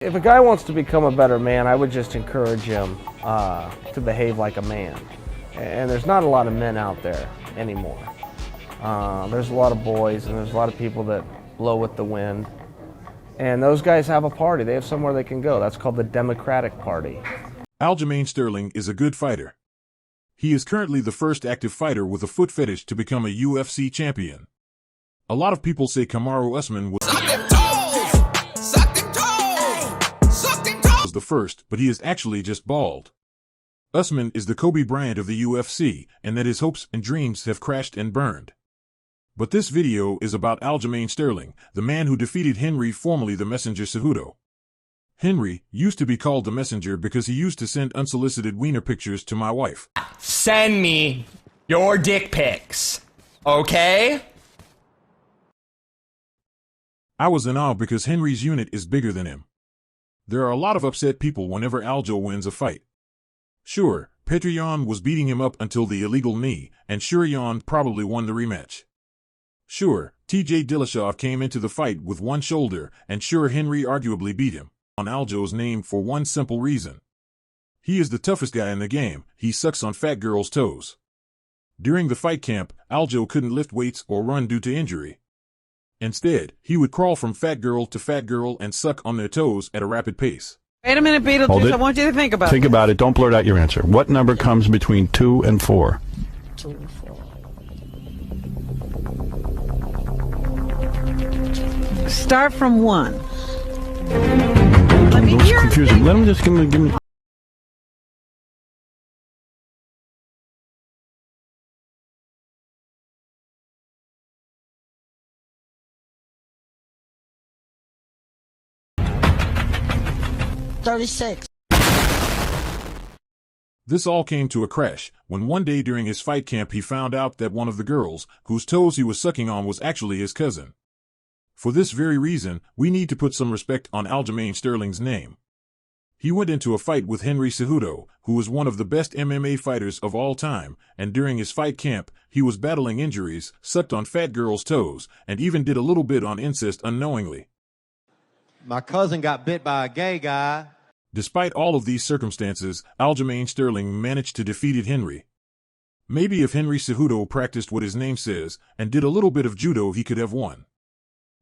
If a guy wants to become a better man, I would just encourage him to behave like a man. And there's not a lot of men out there anymore. There's a lot of boys and there's a lot of people that blow with the wind. And those guys have a party. They have somewhere they can go. That's called the Democratic Party. Aljamain Sterling is a good fighter. He is currently the first active fighter with a foot fetish to become a UFC champion. A lot of people say Kamaru Usman was the first, but he is actually just bald. Usman is the Kobe Bryant of the UFC, and that his hopes and dreams have crashed and burned. But this video is about Aljamain Sterling, the man who defeated Henry, formerly the Messenger Cejudo. Henry used to be called the Messenger because he used to send unsolicited wiener pictures to my wife. Send me your dick pics, okay? I was in awe because Henry's unit is bigger than him. There are a lot of upset people whenever Aljo wins a fight. Sure, Petr Yan was beating him up until the illegal knee, and sure, Yan probably won the rematch. Sure, TJ Dillashaw came into the fight with one shoulder, and sure, Henry arguably beat him on Aljo's name for one simple reason. He is the toughest guy in the game. He sucks on fat girls' toes. During the fight camp, Aljo couldn't lift weights or run due to injury. Instead, he would crawl from fat girl to fat girl and suck on their toes at a rapid pace. Wait a minute, Beetlejuice. I want you to think about it. Think about it. Don't blurt out your answer. What number comes between 2 and 4? 2 and 4. Start from 1. Let me hear Confusing. Let him just give me. 36. This all came to a crash when one day during his fight camp he found out that one of the girls whose toes he was sucking on was actually his cousin. For this very reason, we need to put some respect on Aljamain Sterling's name. He went into a fight with Henry Cejudo, who was one of the best MMA fighters of all time, and during his fight camp, he was battling injuries, sucked on fat girls' toes, and even did a little bit on incest unknowingly. My cousin got bit by a gay guy. Despite all of these circumstances, Aljamain Sterling managed to defeat Henry. Maybe if Henry Cejudo practiced what his name says and did a little bit of judo, he could have won.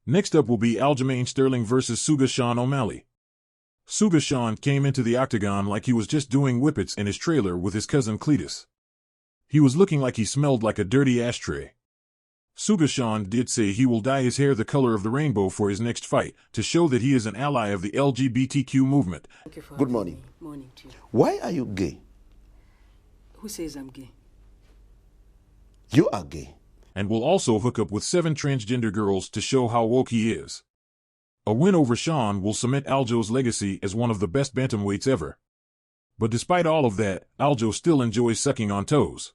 Next up will be Aljamain Sterling versus Suga Sean O'Malley. Suga Sean came into the octagon like he was just doing whippets in his trailer with his cousin Cletus. He was looking like he smelled like a dirty ashtray. Suga Sean did say he will dye his hair the color of the rainbow for his next fight to show that he is an ally of the LGBTQ movement. Good morning. Morning to you. Why are you gay? Who says I'm gay? You are gay. And will also hook up with 7 transgender girls to show how woke he is. A win over Sean will cement Aljo's legacy as one of the best bantamweights ever. But despite all of that, Aljo still enjoys sucking on toes.